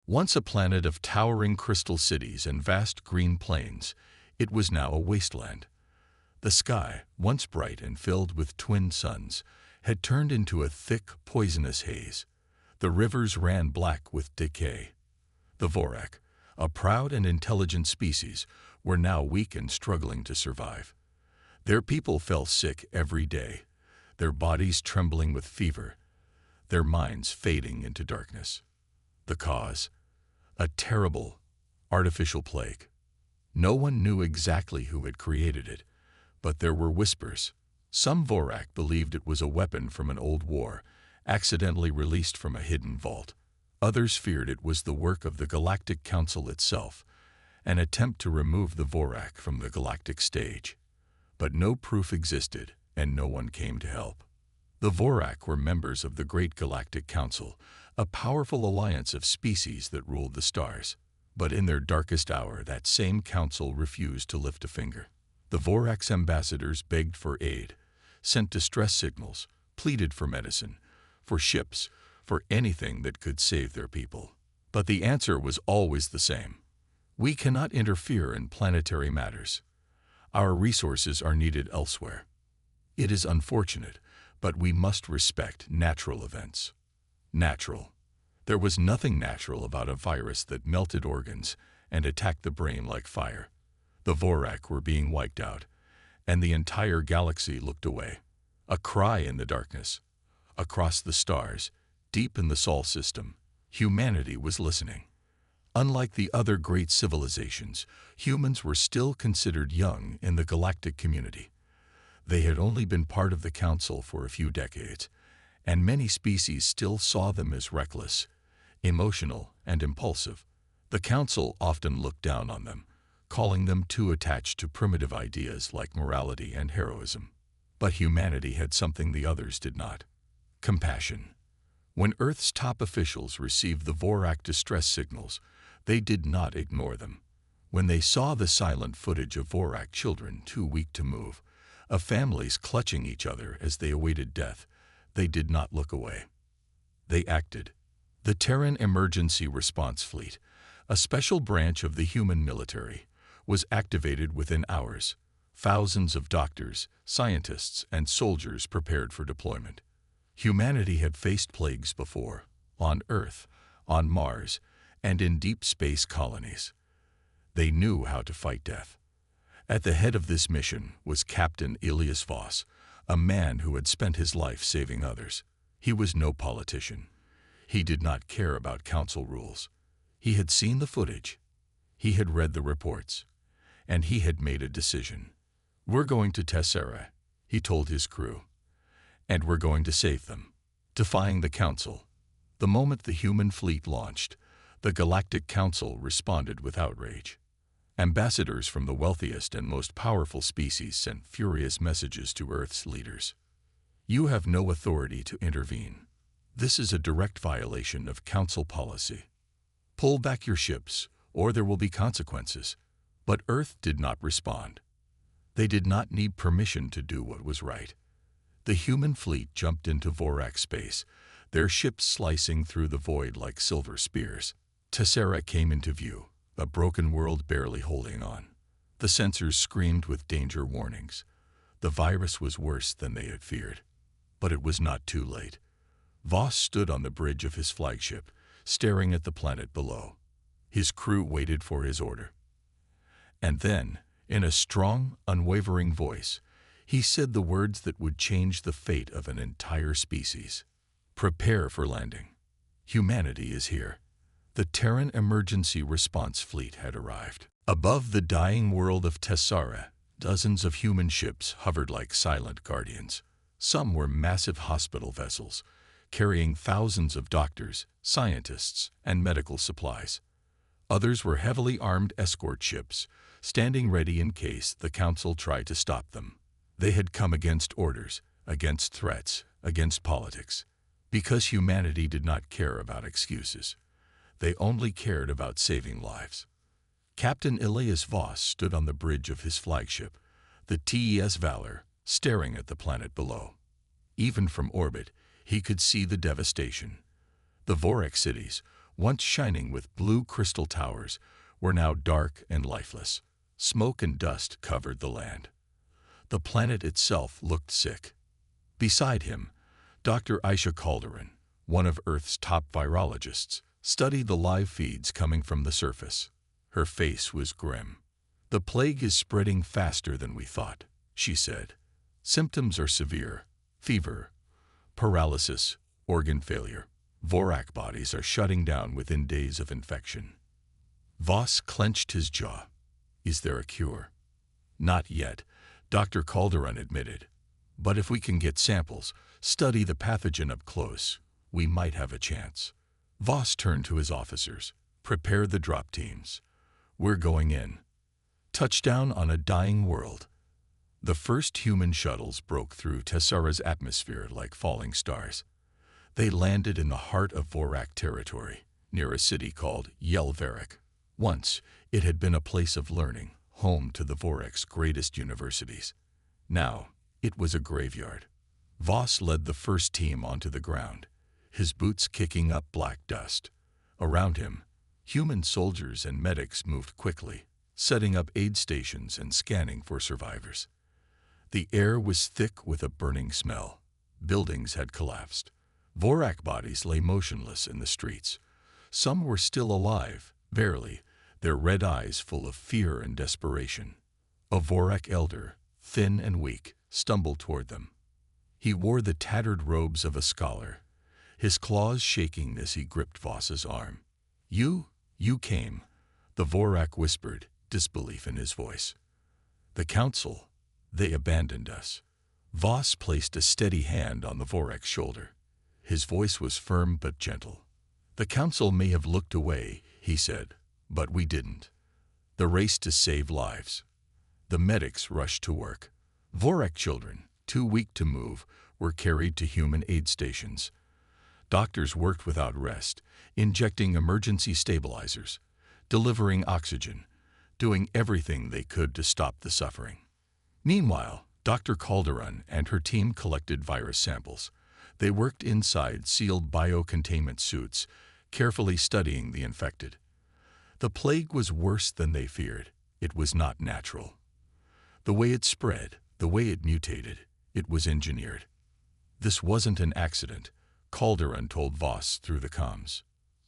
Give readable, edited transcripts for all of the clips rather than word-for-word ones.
Once a planet of towering crystal cities and vast green plains, it was now a wasteland. The sky, once bright and filled with twin suns, had turned into a thick, poisonous haze. The rivers ran black with decay. The Vorak, a proud and intelligent species, were now weak and struggling to survive. Their people fell sick every day, their bodies trembling with fever, their minds fading into darkness. The cause? A terrible, artificial plague. No one knew exactly who had created it, but there were whispers. Some Vorak believed it was a weapon from an old war, accidentally released from a hidden vault. Others feared it was the work of the Galactic Council itself, an attempt to remove the Vorak from the galactic stage. But no proof existed, and no one came to help. The Vorak were members of the Great Galactic Council, a powerful alliance of species that ruled the stars. But in their darkest hour, that same council refused to lift a finger. The Vorak's ambassadors begged for aid, sent distress signals, pleaded for medicine, for ships, for anything that could save their people. But the answer was always the same. We cannot interfere in planetary matters. Our resources are needed elsewhere. It is unfortunate, but we must respect natural events. Natural. There was nothing natural about a virus that melted organs and attacked the brain like fire. The Vorak were being wiped out, and the entire galaxy looked away. A cry in the darkness. Across the stars, deep in the Sol system, humanity was listening. Unlike the other great civilizations, humans were still considered young in the galactic community. They had only been part of the Council for a few decades, and many species still saw them as reckless, emotional, and impulsive. The Council often looked down on them, calling them too attached to primitive ideas like morality and heroism. But humanity had something the others did not: compassion. When Earth's top officials received the Vorak distress signals, they did not ignore them. When they saw the silent footage of Vorak children too weak to move, of families clutching each other as they awaited death, they did not look away. They acted. The Terran Emergency Response Fleet, a special branch of the human military, was activated within hours. Thousands of doctors, scientists, and soldiers prepared for deployment. Humanity had faced plagues before, on Earth, on Mars, and in deep space colonies. They knew how to fight death. At the head of this mission was Captain Elias Voss, a man who had spent his life saving others. He was no politician. He did not care about council rules. He had seen the footage. He had read the reports. And he had made a decision. "We're going to Tessera," he told his crew. "And we're going to save them." Defying the council. The moment the human fleet launched, the Galactic Council responded with outrage. Ambassadors from the wealthiest and most powerful species sent furious messages to Earth's leaders. "You have no authority to intervene. This is a direct violation of Council policy. Pull back your ships, or there will be consequences." But Earth did not respond. They did not need permission to do what was right. The human fleet jumped into Vorak space, their ships slicing through the void like silver spears. Tessera came into view, a broken world barely holding on. The sensors screamed with danger warnings. The virus was worse than they had feared. But it was not too late. Voss stood on the bridge of his flagship, staring at the planet below. His crew waited for his order. And then, in a strong, unwavering voice, he said the words that would change the fate of an entire species. "Prepare for landing. Humanity is here." The Terran Emergency Response Fleet had arrived. Above the dying world of Tessera, dozens of human ships hovered like silent guardians. Some were massive hospital vessels, carrying thousands of doctors, scientists, and medical supplies. Others were heavily armed escort ships, standing ready in case the Council tried to stop them. They had come against orders, against threats, against politics. Because humanity did not care about excuses. They only cared about saving lives. Captain Elias Voss stood on the bridge of his flagship, the TES Valor, staring at the planet below. Even from orbit, he could see the devastation. The Vorak cities, once shining with blue crystal towers, were now dark and lifeless. Smoke and dust covered the land. The planet itself looked sick. Beside him, Dr. Aisha Calderon, one of Earth's top virologists, studied the live feeds coming from the surface. Her face was grim. "The plague is spreading faster than we thought," she said. "Symptoms are severe: fever, paralysis, organ failure. Vorak bodies are shutting down within days of infection." Voss clenched his jaw. "Is there a cure?" "Not yet," Dr. Calderon admitted. "But if we can get samples, study the pathogen up close, we might have a chance." Voss turned to his officers. "Prepare the drop teams. We're going in. Touchdown on a dying world." The first human shuttles broke through Tessara's atmosphere like falling stars. They landed in the heart of Vorak territory, near a city called Yelvarik. Once, it had been a place of learning, home to the Vorak's greatest universities. Now, it was a graveyard. Voss led the first team onto the ground, his boots kicking up black dust. Around him, human soldiers and medics moved quickly, setting up aid stations and scanning for survivors. The air was thick with a burning smell. Buildings had collapsed. Vorak bodies lay motionless in the streets. Some were still alive, barely, their red eyes full of fear and desperation. A Vorak elder, thin and weak, stumbled toward them. He wore the tattered robes of a scholar, his claws shaking as he gripped Voss's arm. You came," the Vorak whispered, disbelief in his voice. "The council, they abandoned us." Voss placed a steady hand on the Vorak's shoulder. His voice was firm but gentle. "The council may have looked away," he said, "but we didn't. The race to save lives." The medics rushed to work. Vorak children, too weak to move, were carried to human aid stations. Doctors worked without rest, injecting emergency stabilizers, delivering oxygen, doing everything they could to stop the suffering. Meanwhile, Dr. Calderon and her team collected virus samples. They worked inside sealed biocontainment suits, carefully studying the infected. The plague was worse than they feared. It was not natural. The way it spread, the way it mutated, it was engineered. "This wasn't an accident," Calderon told Voss through the comms.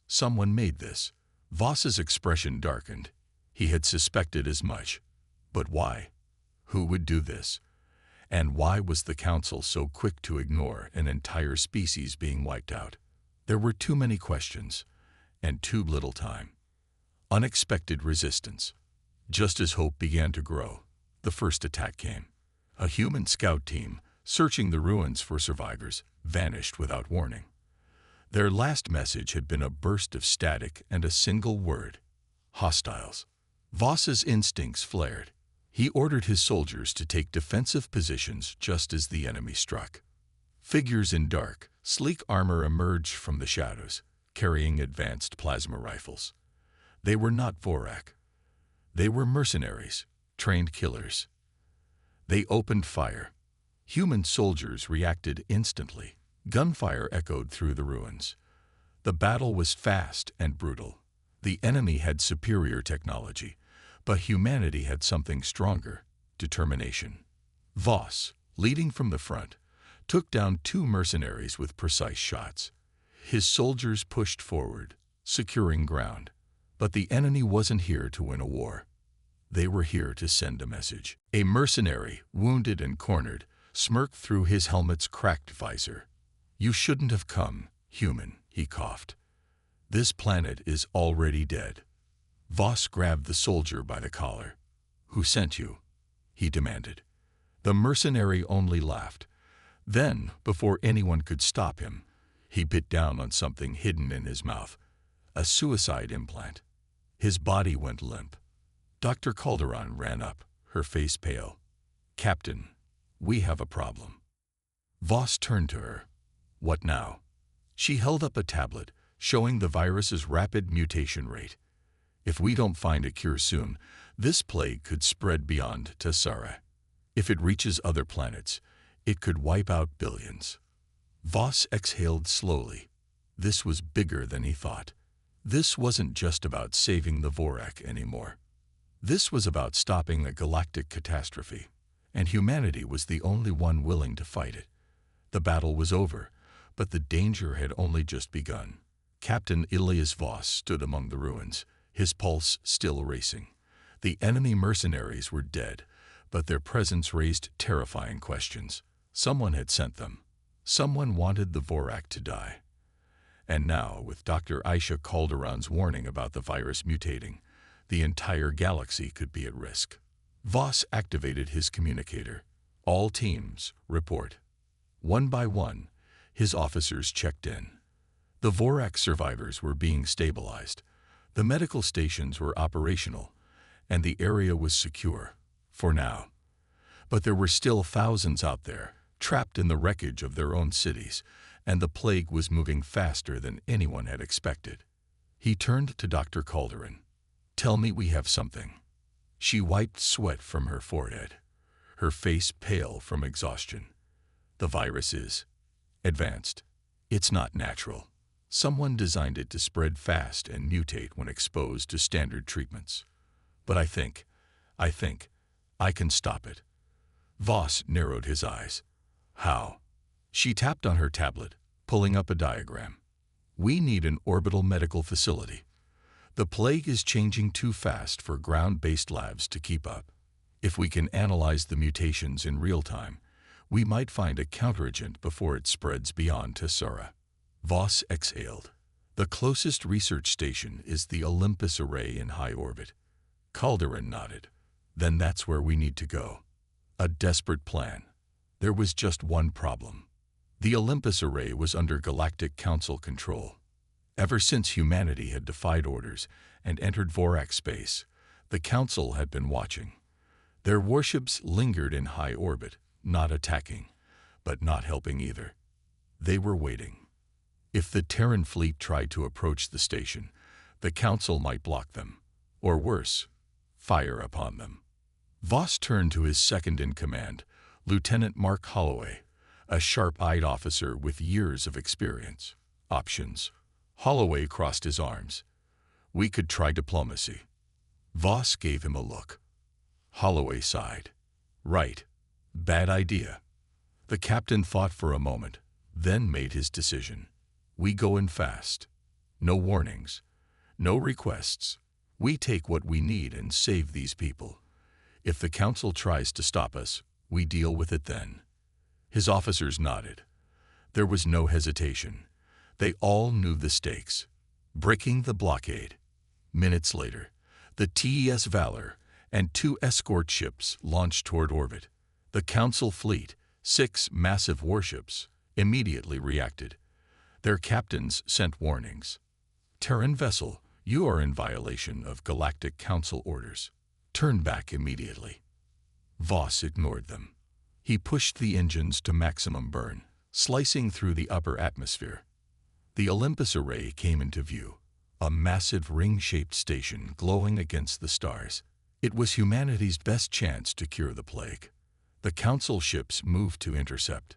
"Someone made this." Voss's expression darkened. He had suspected as much. But why? Who would do this? And why was the council so quick to ignore an entire species being wiped out? There were too many questions, and too little time. Unexpected resistance. Just as hope began to grow, the first attack came. A human scout team, searching the ruins for survivors, vanished without warning. Their last message had been a burst of static and a single word: hostiles. Voss's instincts flared. He ordered his soldiers to take defensive positions just as the enemy struck. Figures in dark, sleek armor emerged from the shadows, carrying advanced plasma rifles. They were not Vorak. They were mercenaries, trained killers. They opened fire. Human soldiers reacted instantly. Gunfire echoed through the ruins. The battle was fast and brutal. The enemy had superior technology, but humanity had something stronger: determination. Voss, leading from the front, took down 2 mercenaries with precise shots. His soldiers pushed forward, securing ground. But the enemy wasn't here to win a war. They were here to send a message. A mercenary, wounded and cornered, smirked through his helmet's cracked visor. "You shouldn't have come, human," he coughed. "This planet is already dead." Voss grabbed the soldier by the collar. "Who sent you?" he demanded. The mercenary only laughed. Then, before anyone could stop him, he bit down on something hidden in his mouth: a suicide implant. His body went limp. Dr. Calderon ran up, her face pale. "Captain, we have a problem." Voss turned to her. "What now?" She held up a tablet, showing the virus's rapid mutation rate. "If we don't find a cure soon, this plague could spread beyond Tessara. If it reaches other planets, it could wipe out billions." Voss exhaled slowly. This was bigger than he thought. This wasn't just about saving the Vorak anymore. This was about stopping a galactic catastrophe, and humanity was the only one willing to fight it. The battle was over, but the danger had only just begun. Captain Ilias Voss stood among the ruins, his pulse still racing. The enemy mercenaries were dead, but their presence raised terrifying questions. Someone had sent them. Someone wanted the Vorak to die. And now, with Dr. Aisha Calderon's warning about the virus mutating, the entire galaxy could be at risk. Voss activated his communicator. All teams, report. One by one, his officers checked in. The Vorak survivors were being stabilized. The medical stations were operational, and the area was secure, for now. But there were still thousands out there, trapped in the wreckage of their own cities, and the plague was moving faster than anyone had expected. He turned to Dr. Calderon. "Tell me we have something." She wiped sweat from her forehead, her face pale from exhaustion. "The virus is advanced. It's not natural. Someone designed it to spread fast and mutate when exposed to standard treatments. But I think I can stop it." Voss narrowed his eyes. "How?" She tapped on her tablet, pulling up a diagram. "We need an orbital medical facility. The plague is changing too fast for ground-based labs to keep up. If we can analyze the mutations in real time, we might find a counteragent before it spreads beyond Tessera." Voss exhaled. "The closest research station is the Olympus Array in high orbit." Calderon nodded. "Then that's where we need to go." A desperate plan. There was just one problem. The Olympus Array was under Galactic Council control. Ever since humanity had defied orders and entered Vorak space, the Council had been watching. Their warships lingered in high orbit, not attacking, but not helping either. They were waiting. If the Terran fleet tried to approach the station, the Council might block them, or worse, fire upon them. Voss turned to his second-in-command, Lieutenant Mark Holloway, a sharp-eyed officer with years of experience. "Options." Holloway crossed his arms. "We could try diplomacy." Voss gave him a look. Holloway sighed. "Right. Bad idea." The captain thought for a moment, then made his decision. "We go in fast. No warnings. No requests. We take what we need and save these people. If the Council tries to stop us, we deal with it then." His officers nodded. There was no hesitation. They all knew the stakes. Breaking the blockade. Minutes later, the TES Valor and 2 escort ships launched toward orbit. The Council fleet, 6 massive warships, immediately reacted. Their captains sent warnings. "Terran vessel, you are in violation of Galactic Council orders. Turn back immediately." Voss ignored them. He pushed the engines to maximum burn, slicing through the upper atmosphere. The Olympus Array came into view, a massive ring-shaped station glowing against the stars. It was humanity's best chance to cure the plague. The Council ships moved to intercept,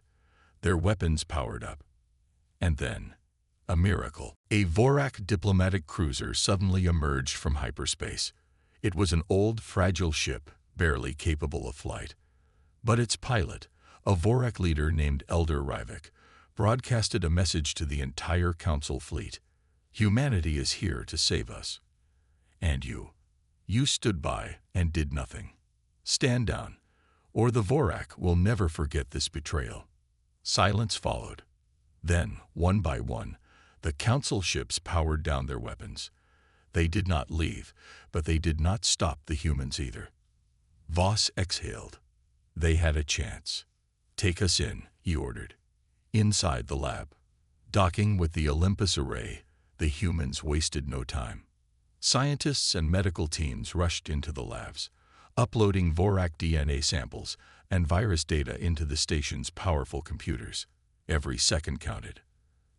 their weapons powered up. And then, a miracle. A Vorak diplomatic cruiser suddenly emerged from hyperspace. It was an old, fragile ship, barely capable of flight. But its pilot, a Vorak leader named Elder Rivik, broadcasted a message to the entire Council fleet. "Humanity is here to save us. And you stood by and did nothing. Stand down, or the Vorak will never forget this betrayal." Silence followed. Then, one by one, the Council ships powered down their weapons. They did not leave, but they did not stop the humans either. Voss exhaled. They had a chance. "Take us in," he ordered. Inside the lab, docking with the Olympus Array, the humans wasted no time. Scientists and medical teams rushed into the labs, uploading Vorak DNA samples and virus data into the station's powerful computers. Every second counted.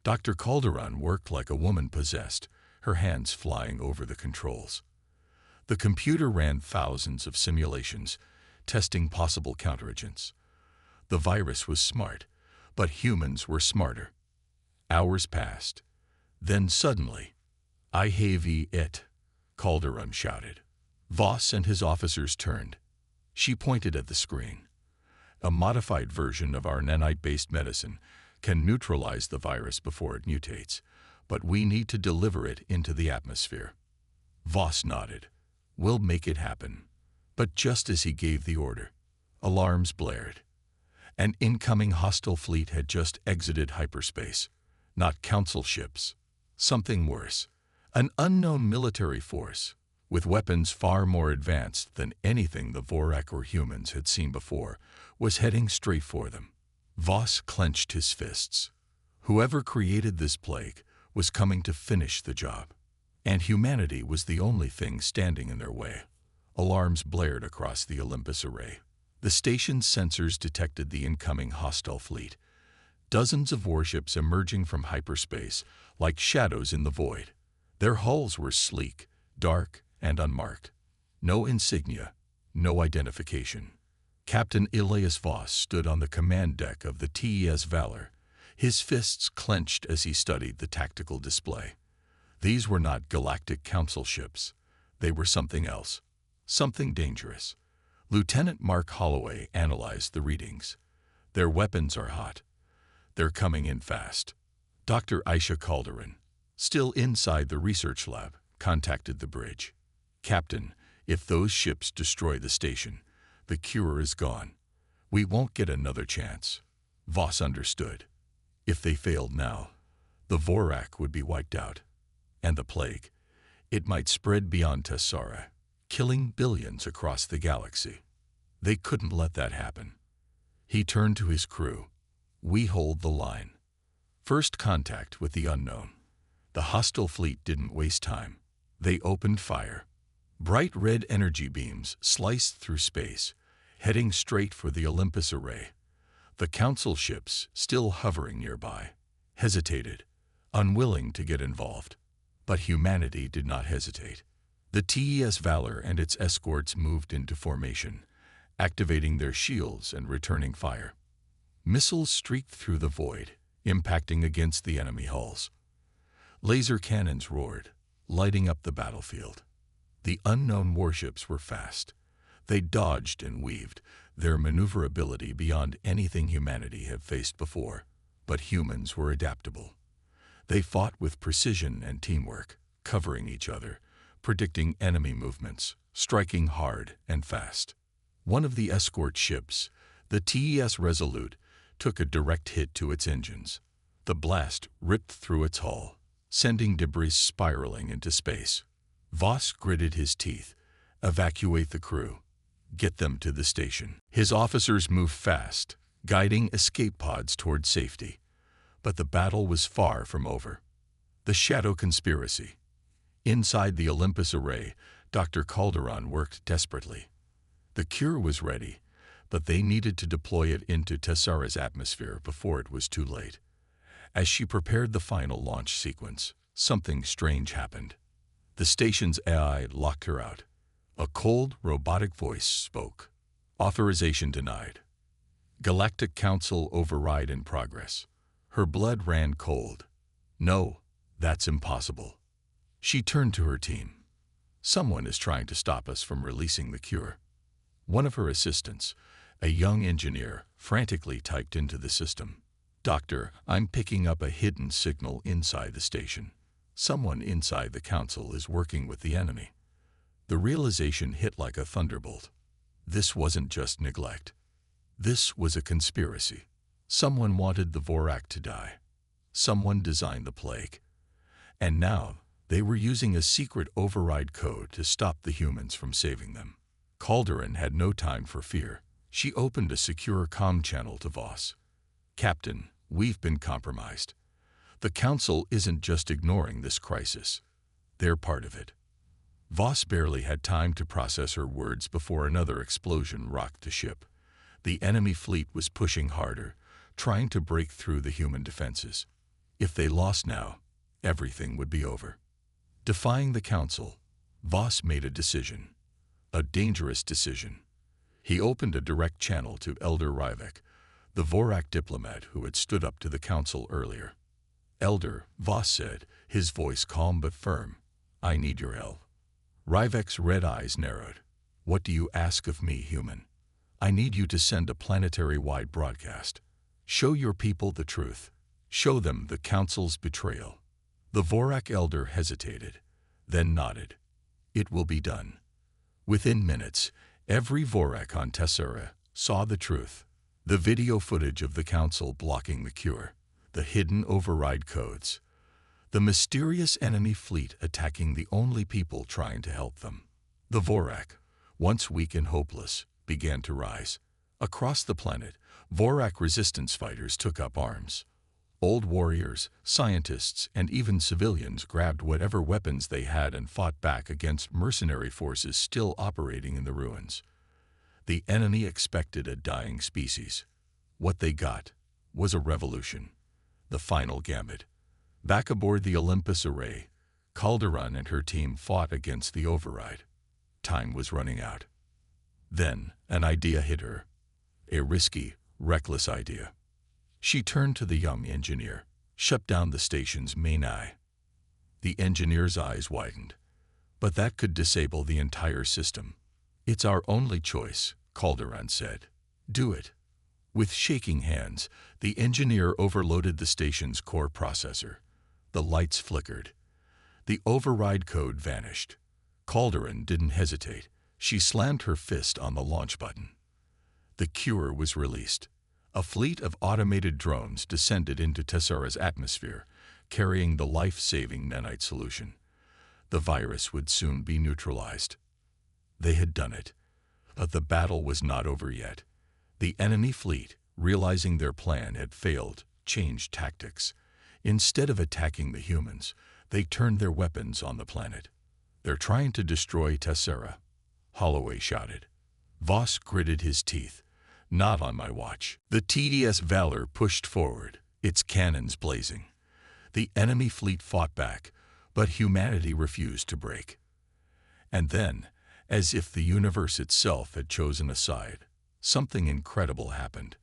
Dr. Calderon worked like a woman possessed, her hands flying over the controls. The computer ran thousands of simulations, testing possible counteragents. The virus was smart, but humans were smarter. Hours passed. Then suddenly, HFY it, Calderon shouted. Voss and his officers turned. She pointed at the screen. A modified version of our nanite-based medicine can neutralize the virus before it mutates, but we need to deliver it into the atmosphere. Voss nodded. We'll make it happen. But just as he gave the order, alarms blared. An incoming hostile fleet had just exited hyperspace. Not council ships. Something worse. An unknown military force, with weapons far more advanced than anything the Vorak or humans had seen before, was heading straight for them. Voss clenched his fists. Whoever created this plague was coming to finish the job. And humanity was the only thing standing in their way. Alarms blared across the Olympus array. The station's sensors detected the incoming hostile fleet. Dozens of warships emerging from hyperspace like shadows in the void. Their hulls were sleek, dark, and unmarked. No insignia, no identification. Captain Elias Voss stood on the command deck of the TES Valor, his fists clenched as he studied the tactical display. These were not galactic council ships. They were something else, something dangerous. Lieutenant Mark Holloway analyzed the readings. Their weapons are hot. They're coming in fast. Dr. Aisha Calderon, still inside the research lab, contacted the bridge. Captain, if those ships destroy the station, the cure is gone. We won't get another chance. Voss understood. If they failed now, the Vorak would be wiped out. And the plague, it might spread beyond Tessara, killing billions across the galaxy. They couldn't let that happen. He turned to his crew. We hold the line. First contact with the unknown. The hostile fleet didn't waste time. They opened fire. Bright red energy beams sliced through space, heading straight for the Olympus array. The council ships, still hovering nearby, hesitated, unwilling to get involved. But humanity did not hesitate. The TES Valor and its escorts moved into formation, activating their shields and returning fire. Missiles streaked through the void, impacting against the enemy hulls. Laser cannons roared, lighting up the battlefield. The unknown warships were fast. They dodged and weaved, their maneuverability beyond anything humanity had faced before. But humans were adaptable. They fought with precision and teamwork, covering each other, predicting enemy movements, striking hard and fast. One of the escort ships, the TES Resolute, took a direct hit to its engines. The blast ripped through its hull, sending debris spiraling into space. Voss gritted his teeth. Evacuate the crew. Get them to the station. His officers moved fast, guiding escape pods toward safety. But the battle was far from over. The Shadow Conspiracy. Inside the Olympus array, Dr. Calderon worked desperately. The cure was ready, but they needed to deploy it into Tessara's atmosphere before it was too late. As she prepared the final launch sequence, something strange happened. The station's AI locked her out. A cold, robotic voice spoke. Authorization denied. Galactic Council override in progress. Her blood ran cold. No, that's impossible. She turned to her team. Someone is trying to stop us from releasing the cure. One of her assistants, a young engineer, frantically typed into the system. Doctor, I'm picking up a hidden signal inside the station. Someone inside the council is working with the enemy. The realization hit like a thunderbolt. This wasn't just neglect. This was a conspiracy. Someone wanted the Vorak to die. Someone designed the plague. And now, they were using a secret override code to stop the humans from saving them. Calderon had no time for fear. She opened a secure comm channel to Voss. Captain, we've been compromised. The Council isn't just ignoring this crisis. They're part of it. Voss barely had time to process her words before another explosion rocked the ship. The enemy fleet was pushing harder, trying to break through the human defenses. If they lost now, everything would be over. Defying the Council, Voss made a decision. A dangerous decision. He opened a direct channel to Elder Ryvek, the Vorak diplomat who had stood up to the Council earlier. Elder, Voss said, his voice calm but firm, I need your help. Ryvek's red eyes narrowed. What do you ask of me, human? I need you to send a planetary-wide broadcast. Show your people the truth. Show them the Council's betrayal. The Vorak elder hesitated, then nodded. It will be done. Within minutes, every Vorak on Tessera saw the truth. The video footage of the Council blocking the cure, the hidden override codes, the mysterious enemy fleet attacking the only people trying to help them. The Vorak, once weak and hopeless, began to rise. Across the planet, Vorak resistance fighters took up arms. Old warriors, scientists, and even civilians grabbed whatever weapons they had and fought back against mercenary forces still operating in the ruins. The enemy expected a dying species. What they got was a revolution. The final gambit. Back aboard the Olympus Array, Calderon and her team fought against the override. Time was running out. Then, an idea hit her. A risky, reckless idea. She turned to the young engineer. Shut down the station's main eye. The engineer's eyes widened. But that could disable the entire system. It's our only choice, Calderon said. Do it. With shaking hands, the engineer overloaded the station's core processor. The lights flickered. The override code vanished. Calderon didn't hesitate. She slammed her fist on the launch button. The cure was released. A fleet of automated drones descended into Tessera's atmosphere, carrying the life-saving nanite solution. The virus would soon be neutralized. They had done it. But the battle was not over yet. The enemy fleet, realizing their plan had failed, changed tactics. Instead of attacking the humans, they turned their weapons on the planet. They're trying to destroy Tessera, Holloway shouted. Voss gritted his teeth. Not on my watch. The TDS Valor pushed forward, its cannons blazing. The enemy fleet fought back, but humanity refused to break. And then, as if the universe itself had chosen a side, something incredible happened.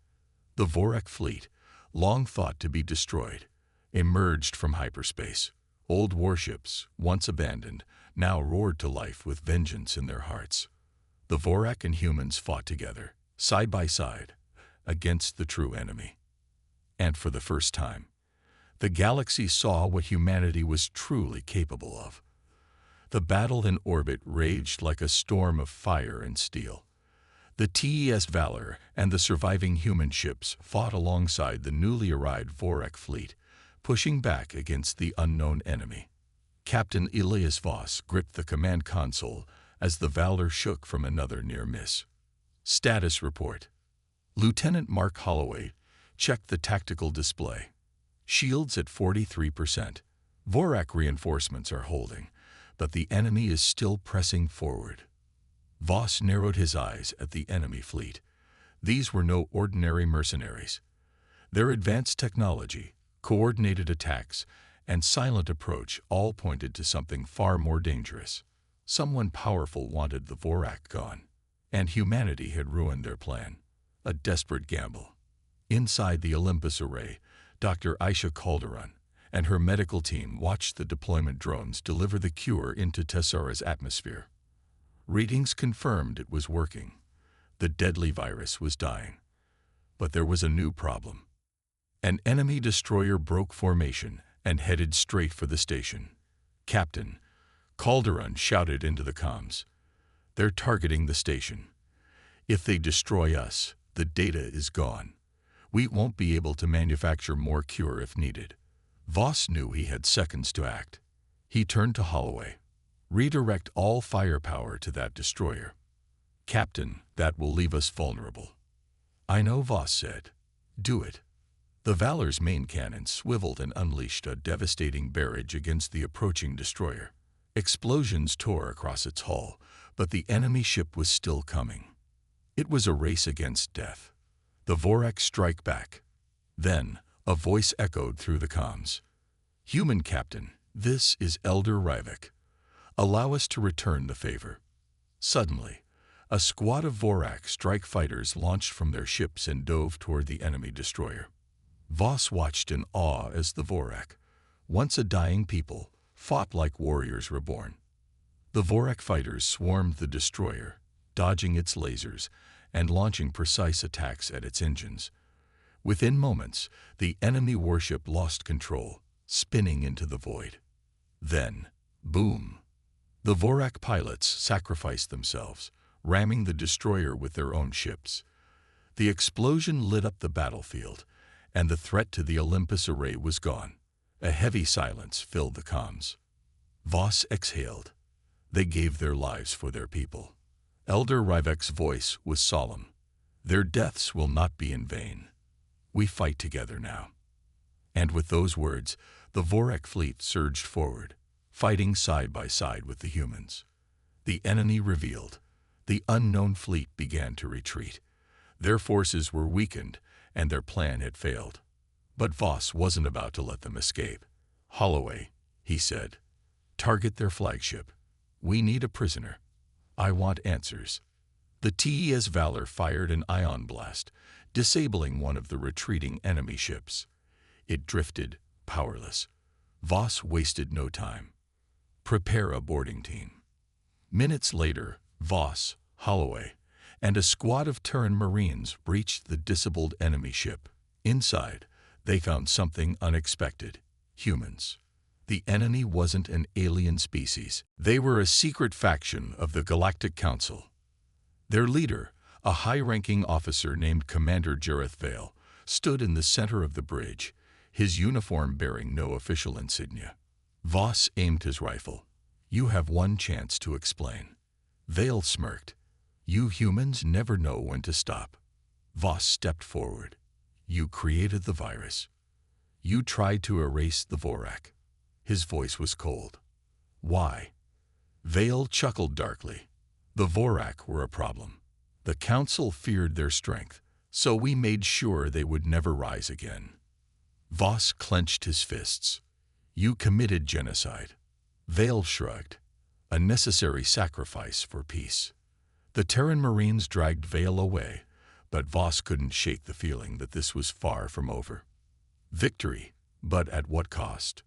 The Vorak fleet, long thought to be destroyed, emerged from hyperspace. Old warships, once abandoned, now roared to life with vengeance in their hearts. The Vorak and humans fought together, side by side, against the true enemy. And for the first time, the galaxy saw what humanity was truly capable of. The battle in orbit raged like a storm of fire and steel. The TES Valor and the surviving human ships fought alongside the newly arrived Vorak fleet, pushing back against the unknown enemy. Captain Elias Voss gripped the command console as the Valor shook from another near miss. Status report. Lieutenant Mark Holloway checked the tactical display. Shields at 43%. Vorak reinforcements are holding, but the enemy is still pressing forward. Voss narrowed his eyes at the enemy fleet. These were no ordinary mercenaries. Their advanced technology, coordinated attacks, and silent approach all pointed to something far more dangerous. Someone powerful wanted the Vorak gone, and humanity had ruined their plan. A desperate gamble. Inside the Olympus Array, Dr. Aisha Calderon and her medical team watched the deployment drones deliver the cure into Tessera's atmosphere. Readings confirmed it was working. The deadly virus was dying. But there was a new problem. An enemy destroyer broke formation and headed straight for the station. Captain, Calderon shouted into the comms. They're targeting the station. If they destroy us, the data is gone. We won't be able to manufacture more cure if needed. Voss knew he had seconds to act. He turned to Holloway. Redirect all firepower to that destroyer. Captain, that will leave us vulnerable. I know, Voss said. Do it. The Valor's main cannon swiveled and unleashed a devastating barrage against the approaching destroyer. Explosions tore across its hull, but the enemy ship was still coming. It was a race against death. The Vorak strike back. Then, a voice echoed through the comms. Human Captain, this is Elder Ryvek. Allow us to return the favor. Suddenly, a squad of Vorak strike fighters launched from their ships and dove toward the enemy destroyer. Voss watched in awe as the Vorak, once a dying people, fought like warriors reborn. The Vorak fighters swarmed the destroyer, dodging its lasers and launching precise attacks at its engines. Within moments, the enemy warship lost control, spinning into the void. Then, boom! The Vorak pilots sacrificed themselves, ramming the destroyer with their own ships. The explosion lit up the battlefield, and the threat to the Olympus array was gone. A heavy silence filled the comms. Voss exhaled. They gave their lives for their people. Elder Ryvek's voice was solemn. Their deaths will not be in vain. We fight together now. And with those words, the Vorak fleet surged forward, fighting side by side with the humans. The enemy revealed. The unknown fleet began to retreat. Their forces were weakened, and their plan had failed. But Voss wasn't about to let them escape. "Holloway," he said, "target their flagship. We need a prisoner. I want answers." The TES Valor fired an ion blast, disabling one of the retreating enemy ships. It drifted, powerless. Voss wasted no time. "Prepare a boarding team." Minutes later, Voss, Holloway, and a squad of Terran Marines reached the disabled enemy ship. Inside, they found something unexpected: humans. The enemy wasn't an alien species. They were a secret faction of the Galactic Council. Their leader, a high-ranking officer named Commander Jareth Vale, stood in the center of the bridge, his uniform bearing no official insignia. Voss aimed his rifle. "You have one chance to explain." Vale smirked. "You humans never know when to stop." Voss stepped forward. "You created the virus. You tried to erase the Vorak." His voice was cold. "Why?" Vale chuckled darkly. "The Vorak were a problem. The Council feared their strength, so we made sure they would never rise again." Voss clenched his fists. "You committed genocide." Vale shrugged. "A necessary sacrifice for peace." The Terran Marines dragged Vale away, but Voss couldn't shake the feeling that this was far from over. Victory, but at what cost?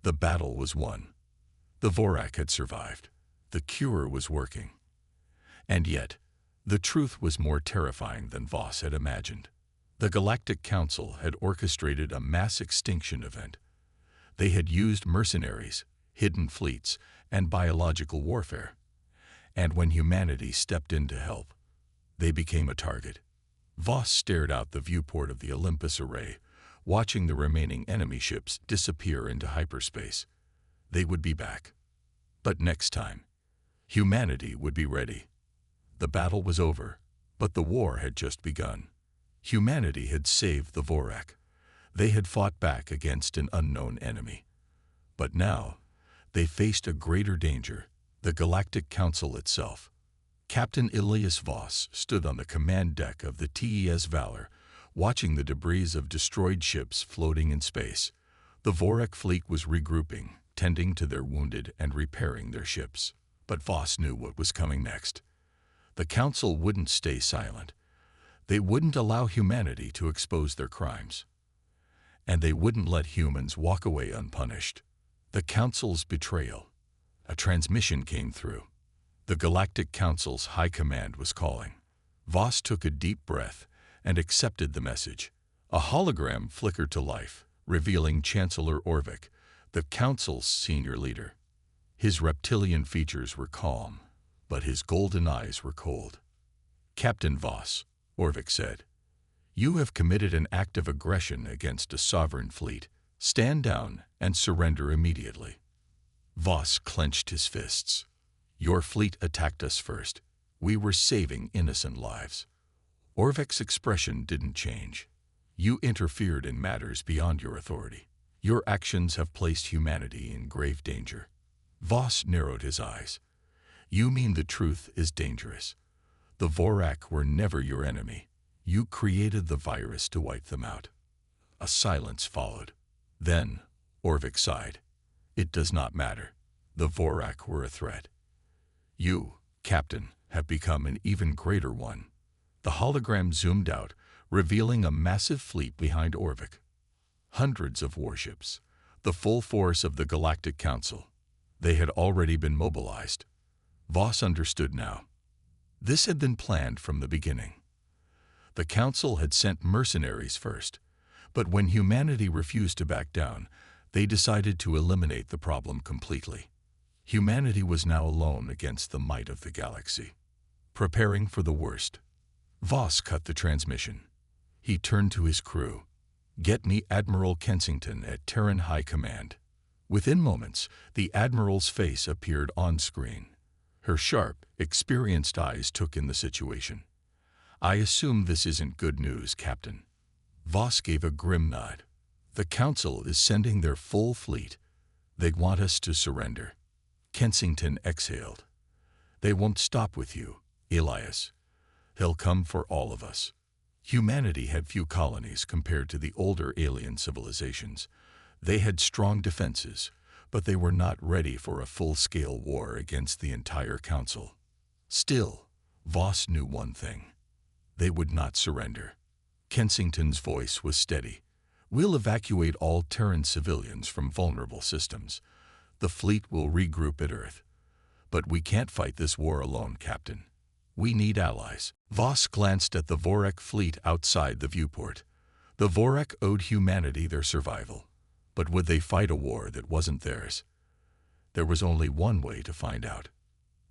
The battle was won. The Vorak had survived. The cure was working. And yet, the truth was more terrifying than Voss had imagined. The Galactic Council had orchestrated a mass extinction event. They had used mercenaries, hidden fleets, and biological warfare. And when humanity stepped in to help, they became a target. Voss stared out the viewport of the Olympus array, watching the remaining enemy ships disappear into hyperspace. They would be back. But next time, humanity would be ready. The battle was over, but the war had just begun. Humanity had saved the Vorak. They had fought back against an unknown enemy. But now, they faced a greater danger: the Galactic Council itself. Captain Ilias Voss stood on the command deck of the TES Valor, watching the debris of destroyed ships floating in space. The Vorak fleet was regrouping, tending to their wounded and repairing their ships. But Voss knew what was coming next. The Council wouldn't stay silent. They wouldn't allow humanity to expose their crimes. And they wouldn't let humans walk away unpunished. The Council's betrayal. A transmission came through. The Galactic Council's High Command was calling. Voss took a deep breath and accepted the message. A hologram flickered to life, revealing Chancellor Orvik, the Council's senior leader. His reptilian features were calm, but his golden eyes were cold. "Captain Voss," Orvik said, "you have committed an act of aggression against a sovereign fleet. Stand down and surrender immediately." Voss clenched his fists. "Your fleet attacked us first. We were saving innocent lives." Orvik's expression didn't change. "You interfered in matters beyond your authority. Your actions have placed humanity in grave danger." Voss narrowed his eyes. "You mean the truth is dangerous. The Vorak were never your enemy. You created the virus to wipe them out." A silence followed. Then Orvik sighed. "It does not matter. The Vorak were a threat. You, Captain, have become an even greater one." The hologram zoomed out, revealing a massive fleet behind Orvik. Hundreds of warships, The full force of the Galactic Council. They had already been mobilized. Voss understood now. This had been planned from the beginning. The Council had sent mercenaries first, but when humanity refused to back down, they decided to eliminate the problem completely. Humanity was now alone against the might of the galaxy. Preparing for the worst. Voss cut the transmission. He turned to his crew. "Get me Admiral Kensington at Terran High Command." Within moments, the Admiral's face appeared on screen. Her sharp, experienced eyes took in the situation. "I assume this isn't good news, Captain." Voss gave a grim nod. "The Council is sending their full fleet. They want us to surrender." Kensington exhaled. "They won't stop with you, Elias. They'll come for all of us." Humanity had few colonies compared to the older alien civilizations. They had strong defenses, but they were not ready for a full-scale war against the entire Council. Still, Voss knew one thing. They would not surrender. Kensington's voice was steady. "We'll evacuate all Terran civilians from vulnerable systems. The fleet will regroup at Earth. But we can't fight this war alone, Captain. We need allies." Voss glanced at the Vorak fleet outside the viewport. The Vorak owed humanity their survival. But would they fight a war that wasn't theirs? There was only one way to find out.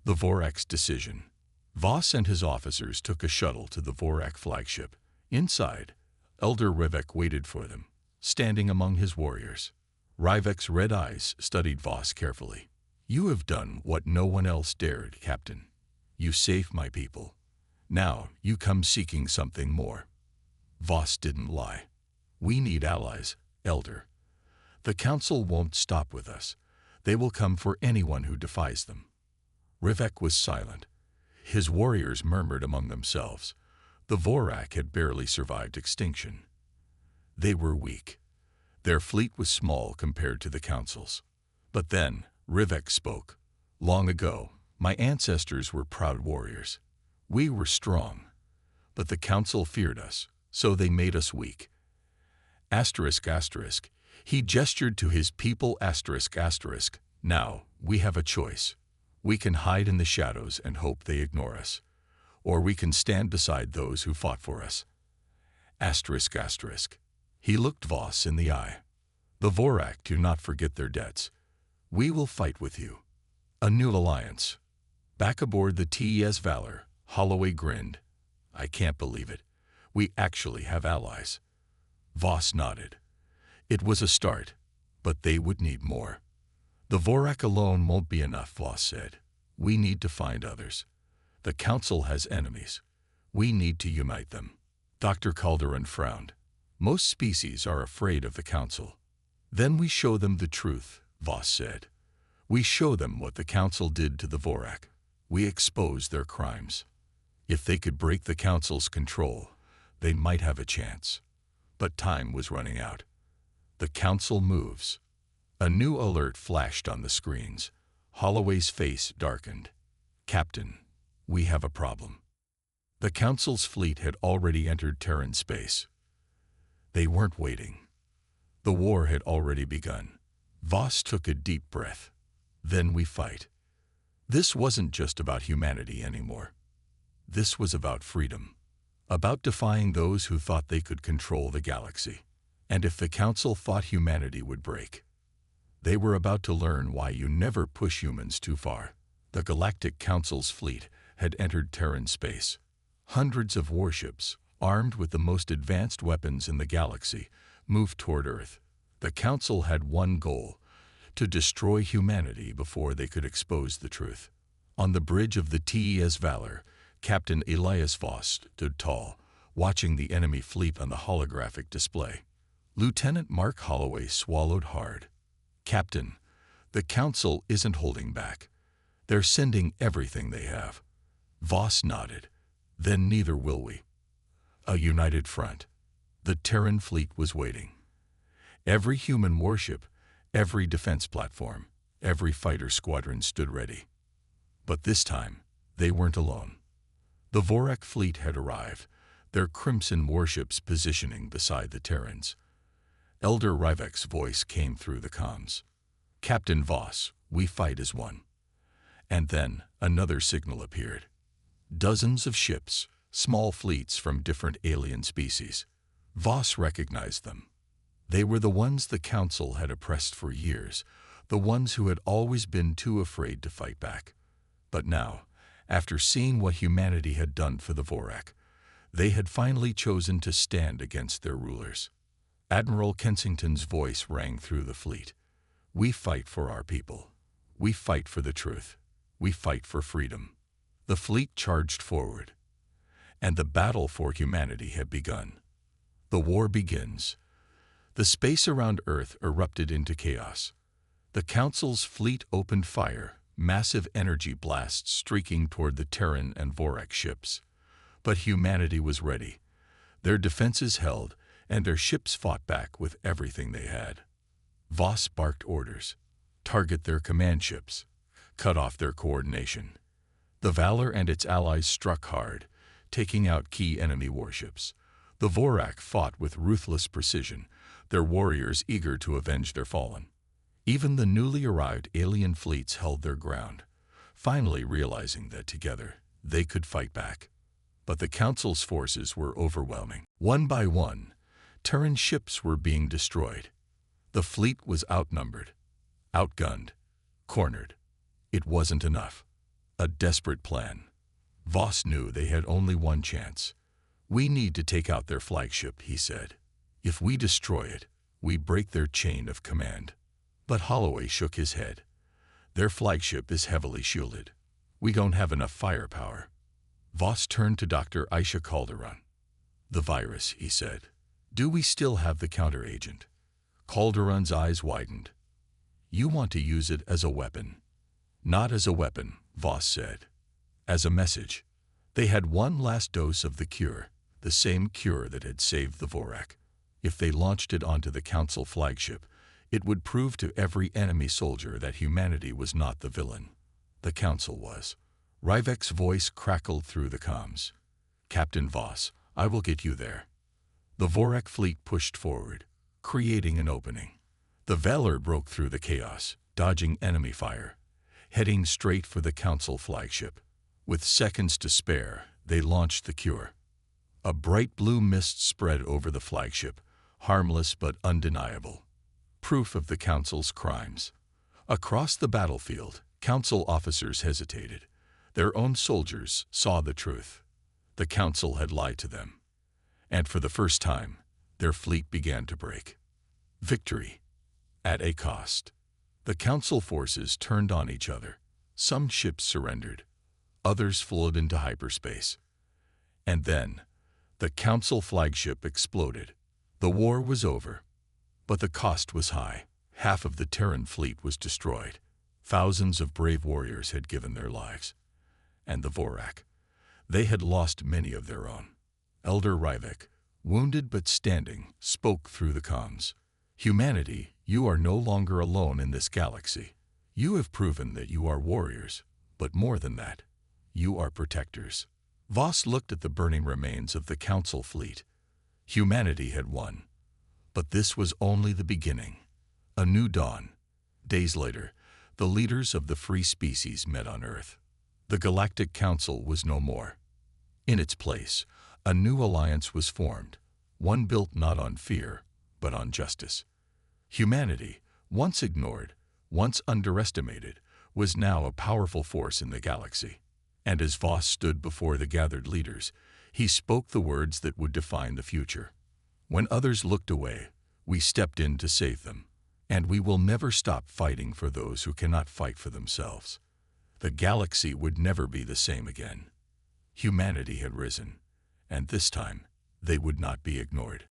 The Vorak's decision. Voss and his officers took a shuttle to the Vorak flagship. Inside, Elder Rivek waited for them, standing among his warriors. Rivek's red eyes studied Voss carefully. "You have done what no one else dared, Captain. You saved my people. Now you come seeking something more." Voss didn't lie. "We need allies, Elder. The Council won't stop with us. They will come for anyone who defies them." Rivek was silent. His warriors murmured among themselves. The Vorak had barely survived extinction. They were weak. Their fleet was small compared to the Council's. But then Rivek spoke. "Long ago, my ancestors were proud warriors. We were strong. But the Council feared us, so they made us weak." Asterisk, asterisk. He gestured to his people, asterisk, asterisk. "Now, we have a choice. We can hide in the shadows and hope they ignore us. Or we can stand beside those who fought for us." Asterisk, asterisk. He looked Voss in the eye. "The Vorak do not forget their debts. We will fight with you." A new alliance. Back aboard the TES Valor, Holloway grinned. "I can't believe it. We actually have allies." Voss nodded. It was a start, but they would need more. "The Vorak alone won't be enough," Voss said. "We need to find others. The Council has enemies. We need to unite them." Dr. Calderon frowned. "Most species are afraid of the Council." "Then we show them the truth," Voss said. "We show them what the Council did to the Vorak. We expose their crimes. If they could break the Council's control, they might have a chance." But time was running out. "The Council moves." A new alert flashed on the screens. Holloway's face darkened. "Captain, we have a problem." The Council's fleet had already entered Terran space. They weren't waiting. The war had already begun. Voss took a deep breath. "Then we fight." This wasn't just about humanity anymore. This was about freedom. About defying those who thought they could control the galaxy. And if the Council thought humanity would break, they were about to learn why you never push humans too far. The Galactic Council's fleet had entered Terran space. Hundreds of warships, armed with the most advanced weapons in the galaxy, moved toward Earth. The Council had one goal: to destroy humanity before they could expose the truth. On the bridge of the TES Valor, Captain Elias Voss stood tall, watching the enemy fleet on the holographic display. Lieutenant Mark Holloway swallowed hard. "Captain, the Council isn't holding back. They're sending everything they have." Voss nodded. "Then neither will we." A united front. The Terran fleet was waiting. Every human warship, every defense platform, every fighter squadron stood ready. But this time, they weren't alone. The Vorak fleet had arrived, their crimson warships positioning beside the Terrans. Elder Ryvek's voice came through the comms. "Captain Voss, we fight as one." And then another signal appeared. Dozens of ships, small fleets from different alien species. Voss recognized them. They were the ones the Council had oppressed for years, the ones who had always been too afraid to fight back. But now, after seeing what humanity had done for the Vorak, they had finally chosen to stand against their rulers. Admiral Kensington's voice rang through the fleet. "We fight for our people. We fight for the truth. We fight for freedom." The fleet charged forward, and the battle for humanity had begun. The war begins. The space around Earth erupted into chaos. The Council's fleet opened fire, massive energy blasts streaking toward the Terran and Vorak ships. But humanity was ready. Their defenses held, and their ships fought back with everything they had. Voss barked orders. Target their command ships. Cut off their coordination. The Valor and its allies struck hard, taking out key enemy warships. The Vorak fought with ruthless precision, their warriors eager to avenge their fallen. Even the newly arrived alien fleets held their ground, finally realizing that together they could fight back. But the Council's forces were overwhelming. One by one, Terran ships were being destroyed. The fleet was outnumbered, outgunned, cornered. It wasn't enough. A desperate plan. Voss knew they had only one chance. "We need to take out their flagship," he said. "If we destroy it, we break their chain of command." But Holloway shook his head. "Their flagship is heavily shielded. We don't have enough firepower." Voss turned to Dr. Aisha Calderon. "The virus," he said. "Do we still have the counteragent?" Calderon's eyes widened. "You want to use it as a weapon." "Not as a weapon," Voss said. "As a message." They had one last dose of the cure, the same cure that had saved the Vorak. If they launched it onto the Council flagship, it would prove to every enemy soldier that humanity was not the villain. The Council was. Ryvek's voice crackled through the comms. "Captain Voss, I will get you there." The Vorak fleet pushed forward, creating an opening. The Valor broke through the chaos, dodging enemy fire, heading straight for the Council flagship. With seconds to spare, they launched the cure. A bright blue mist spread over the flagship, harmless but undeniable. Proof of the Council's crimes. Across the battlefield, Council officers hesitated. Their own soldiers saw the truth. The Council had lied to them. And for the first time, their fleet began to break. Victory. At a cost. The Council forces turned on each other. Some ships surrendered. Others flowed into hyperspace. And then, the Council flagship exploded. The war was over. But the cost was high. Half of the Terran fleet was destroyed. Thousands of brave warriors had given their lives. And the Vorak. They had lost many of their own. Elder Ryvek, wounded but standing, spoke through the comms. "Humanity, you are no longer alone in this galaxy. You have proven that you are warriors, but more than that, you are protectors." Voss looked at the burning remains of the Council fleet. Humanity had won. But this was only the beginning. A new dawn. Days later, the leaders of the free species met on Earth. The Galactic Council was no more. In its place, a new alliance was formed, one built not on fear, but on justice. Humanity, once ignored, once underestimated, was now a powerful force in the galaxy. And as Voss stood before the gathered leaders, he spoke the words that would define the future. "When others looked away, we stepped in to save them, and we will never stop fighting for those who cannot fight for themselves." The galaxy would never be the same again. Humanity had risen, and this time they would not be ignored.